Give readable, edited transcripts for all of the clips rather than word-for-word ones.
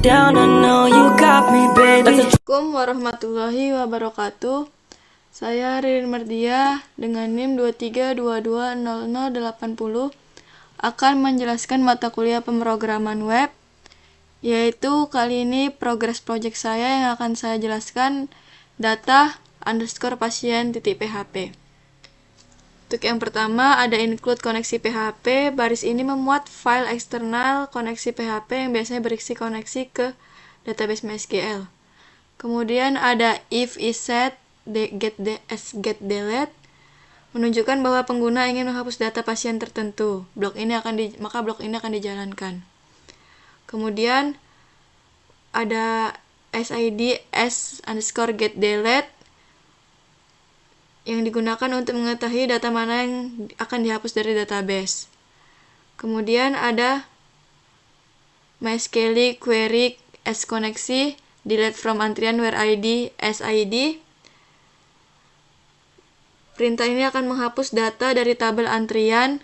down, I know you got me, baby. Assalamualaikum warahmatullahi wabarakatuh. Saya Ririn Mardia dengan NIM 23220080 akan menjelaskan mata kuliah pemrograman web, yaitu kali ini progress project saya yang akan saya jelaskan data_pasien.php. Untuk yang pertama ada include koneksi PHP. Baris ini memuat file eksternal koneksi PHP yang biasanya berisi koneksi ke database MySQL. Kemudian ada if, isset, get delete menunjukkan bahwa pengguna ingin menghapus data pasien tertentu. Maka blok ini akan dijalankan. Kemudian ada SID s_get delete yang digunakan untuk mengetahui data mana yang akan dihapus dari database. Kemudian ada MySQL query as koneksi delete from antrian where id SID. Perintah ini akan menghapus data dari tabel antrian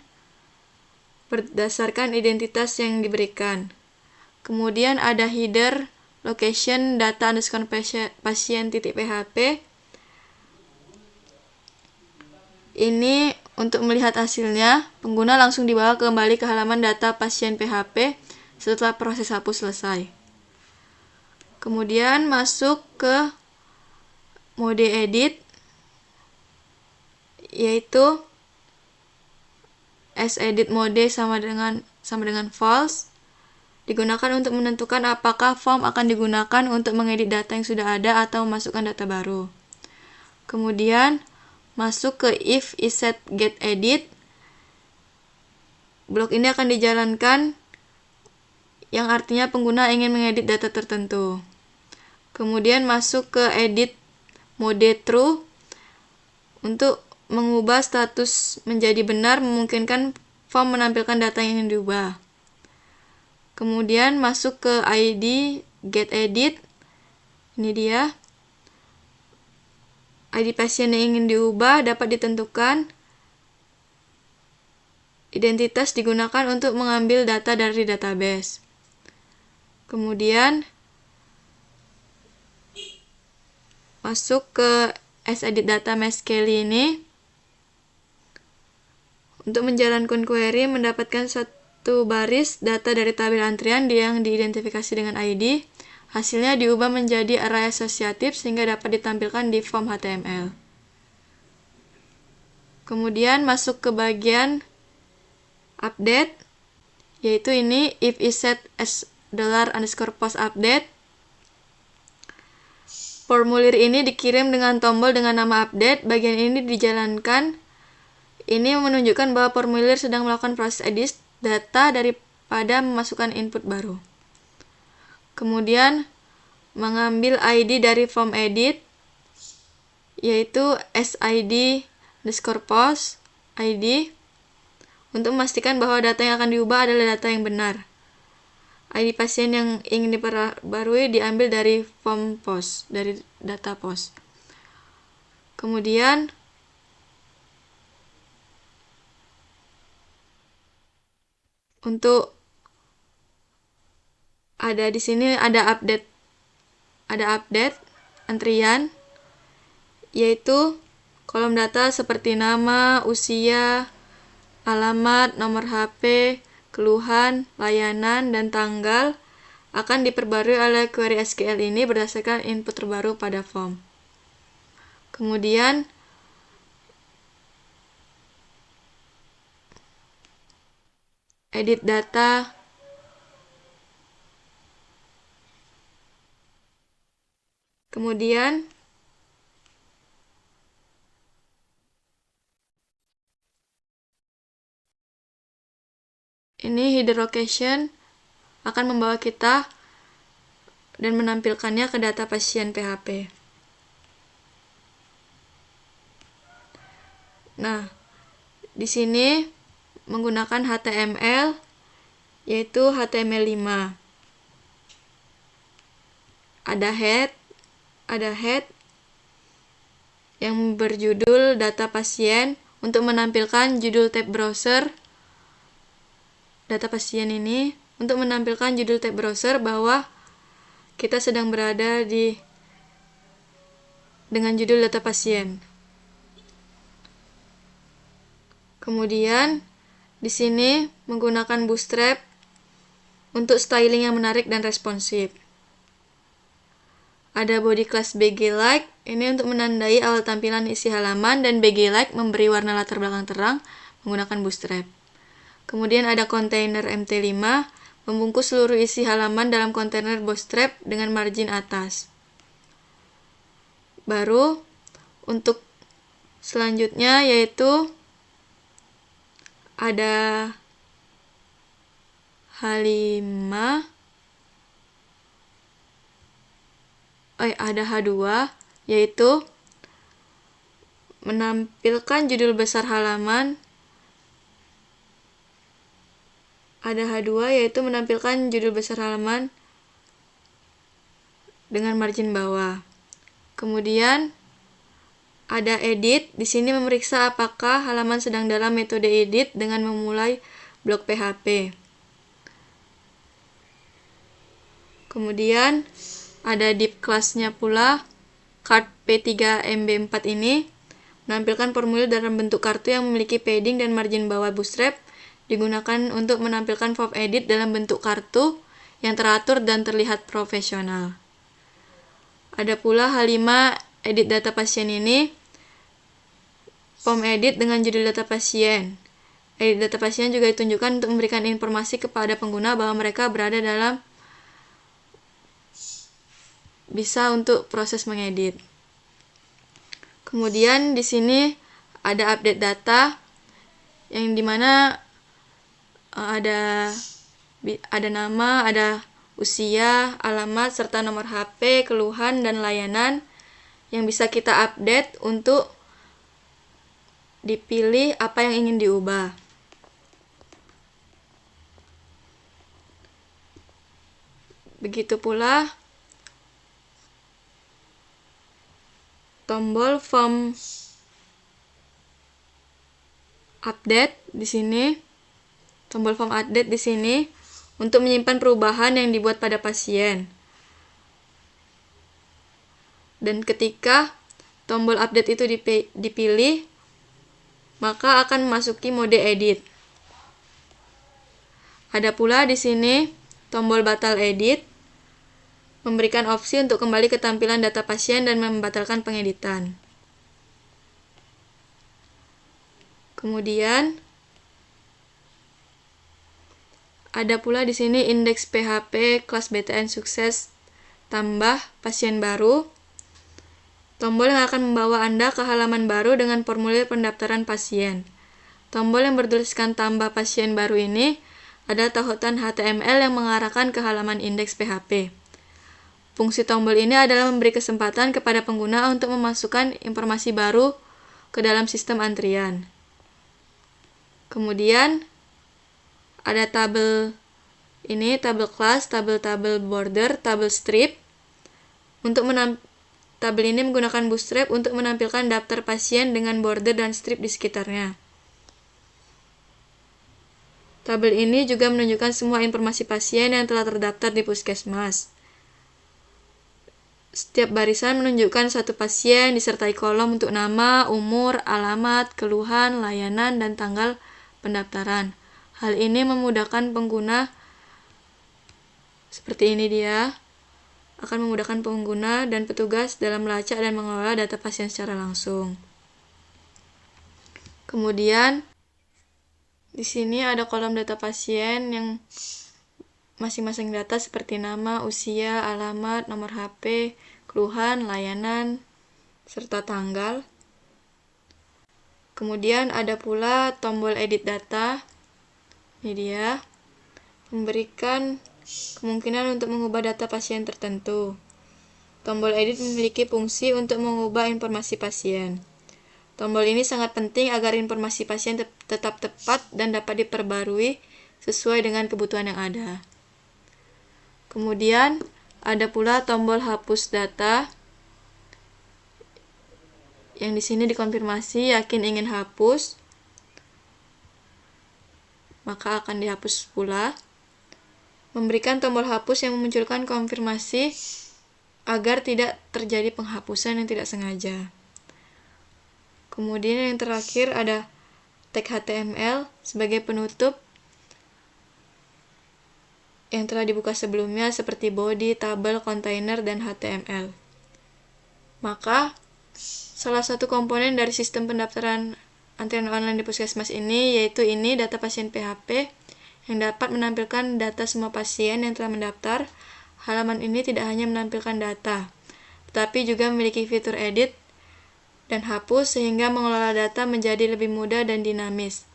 berdasarkan identitas yang diberikan. Kemudian ada header location data_pasien.php. Ini untuk melihat hasilnya, pengguna langsung dibawa kembali ke halaman data pasien PHP setelah proses hapus selesai. Kemudian masuk ke mode edit, yaitu edit mode sama dengan false, digunakan untuk menentukan apakah form akan digunakan untuk mengedit data yang sudah ada atau memasukkan data baru. Kemudian masuk ke if, isset, get edit. Blok ini akan dijalankan yang artinya pengguna ingin mengedit data tertentu. Kemudian masuk ke edit mode true untuk mengubah status menjadi benar, memungkinkan form menampilkan data yang ingin diubah. Kemudian masuk ke ID get edit. Ini dia. ID pasien yang ingin diubah dapat ditentukan. Identitas digunakan untuk mengambil data dari database. Kemudian masuk ke edit data MySQL ini. Untuk menjalankan query, mendapatkan satu baris data dari tabel antrian yang diidentifikasi dengan ID. Hasilnya diubah menjadi array asosiatif sehingga dapat ditampilkan di form HTML. Kemudian masuk ke bagian update, yaitu ini if, isset, $_post update. Formulir ini dikirim dengan tombol dengan nama update. Bagian ini dijalankan. Ini menunjukkan bahwa formulir sedang melakukan proses edit data daripada memasukkan input baru. Kemudian mengambil ID dari form edit, yaitu SID_post ID, untuk memastikan bahwa data yang akan diubah adalah data yang benar. ID pasien yang ingin diperbarui diambil dari form post, dari data post. Kemudian untuk ada di sini ada update antrian, yaitu kolom data seperti nama, usia, alamat, nomor HP, keluhan, layanan, dan tanggal akan diperbarui oleh query SQL ini berdasarkan input terbaru pada form. Kemudian edit data. Kemudian ini header location akan membawa kita dan menampilkannya ke data pasien PHP. Nah, di sini menggunakan HTML, yaitu HTML5. Ada head yang berjudul data pasien untuk menampilkan judul tab browser data pasien ini, untuk menampilkan judul tab browser bahwa kita sedang berada dengan judul data pasien. Kemudian di sini menggunakan Bootstrap untuk styling yang menarik dan responsif. Ada body class BG-like, ini untuk menandai awal tampilan isi halaman, dan BG-like memberi warna latar belakang terang menggunakan Bootstrap. Kemudian ada container MT5, membungkus seluruh isi halaman dalam kontainer Bootstrap dengan margin atas. Baru untuk selanjutnya yaitu ada H5, ada H2, yaitu menampilkan judul besar halaman. Ada H2 yaitu menampilkan judul besar halaman dengan margin bawah. Kemudian ada edit, di sini memeriksa apakah halaman sedang dalam metode edit dengan memulai blok PHP. Kemudian ada div class-nya pula, card P3MB4 ini menampilkan formulir dalam bentuk kartu yang memiliki padding dan margin bawah. Bootstrap digunakan untuk menampilkan form edit dalam bentuk kartu yang teratur dan terlihat profesional. Ada pula H5 edit data pasien ini, form edit dengan judul data pasien. Edit data pasien juga ditunjukkan untuk memberikan informasi kepada pengguna bahwa mereka berada dalam bisa untuk proses mengedit. Kemudian di sini ada update data yang dimana ada nama, ada usia, alamat, serta nomor HP, keluhan, dan layanan yang bisa kita update untuk dipilih apa yang ingin diubah. Begitu pula tombol form update di sini. Tombol form update di sini untuk menyimpan perubahan yang dibuat pada pasien. Dan ketika tombol update itu dipilih, maka akan memasuki mode edit. Ada pula di sini tombol batal edit, memberikan opsi untuk kembali ke tampilan data pasien dan membatalkan pengeditan. Kemudian ada pula di sini indeks PHP kelas BTN sukses tambah pasien baru. Tombol yang akan membawa Anda ke halaman baru dengan formulir pendaftaran pasien. Tombol yang bertuliskan tambah pasien baru ini adalah tautan HTML yang mengarahkan ke halaman indeks PHP. Fungsi tombol ini adalah memberi kesempatan kepada pengguna untuk memasukkan informasi baru ke dalam sistem antrian. Kemudian ada tabel ini, tabel class, tabel border, tabel strip. Tabel ini menggunakan Bootstrap untuk menampilkan daftar pasien dengan border dan strip di sekitarnya. Tabel ini juga menunjukkan semua informasi pasien yang telah terdaftar di puskesmas. Setiap barisan menunjukkan satu pasien disertai kolom untuk nama, umur, alamat, keluhan, layanan, dan tanggal pendaftaran. Hal ini memudahkan pengguna, seperti ini dia, akan memudahkan pengguna dan petugas dalam melacak dan mengelola data pasien secara langsung. Kemudian di sini ada kolom data pasien yang masing-masing data seperti nama, usia, alamat, nomor HP, keluhan, layanan, serta tanggal. Kemudian ada pula tombol edit data. Ini dia, memberikan kemungkinan untuk mengubah data pasien tertentu. Tombol edit memiliki fungsi untuk mengubah informasi pasien. Tombol ini sangat penting agar informasi pasien tetap tepat dan dapat diperbarui sesuai dengan kebutuhan yang ada. Kemudian ada pula tombol hapus data, yang di sini dikonfirmasi yakin ingin hapus, maka akan dihapus pula. memberikan tombol hapus yang memunculkan konfirmasi agar tidak terjadi penghapusan yang tidak sengaja. Kemudian yang terakhir ada tag HTML sebagai penutup yang telah dibuka sebelumnya seperti body, tabel, container, dan HTML. Maka, salah satu komponen dari sistem pendaftaran antrian online di puskesmas ini yaitu data pasien PHP yang dapat menampilkan data semua pasien yang telah mendaftar. Halaman ini tidak hanya menampilkan data, tetapi juga memiliki fitur edit dan hapus sehingga mengelola data menjadi lebih mudah dan dinamis.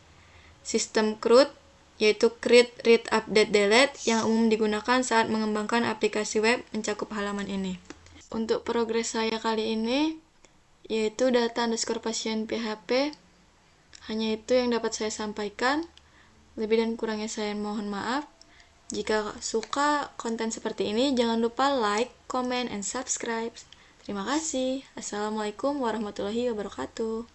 Sistem CRUD yaitu Create, Read, Update, Delete yang umum digunakan saat mengembangkan aplikasi web mencakup halaman ini. Untuk progres saya kali ini yaitu data underscore pasien PHP. Hanya itu yang dapat saya sampaikan. Lebih dan kurangnya saya mohon maaf. Jika suka konten seperti ini, jangan lupa like, comment, and subscribe. Terima kasih. Assalamualaikum warahmatullahi wabarakatuh.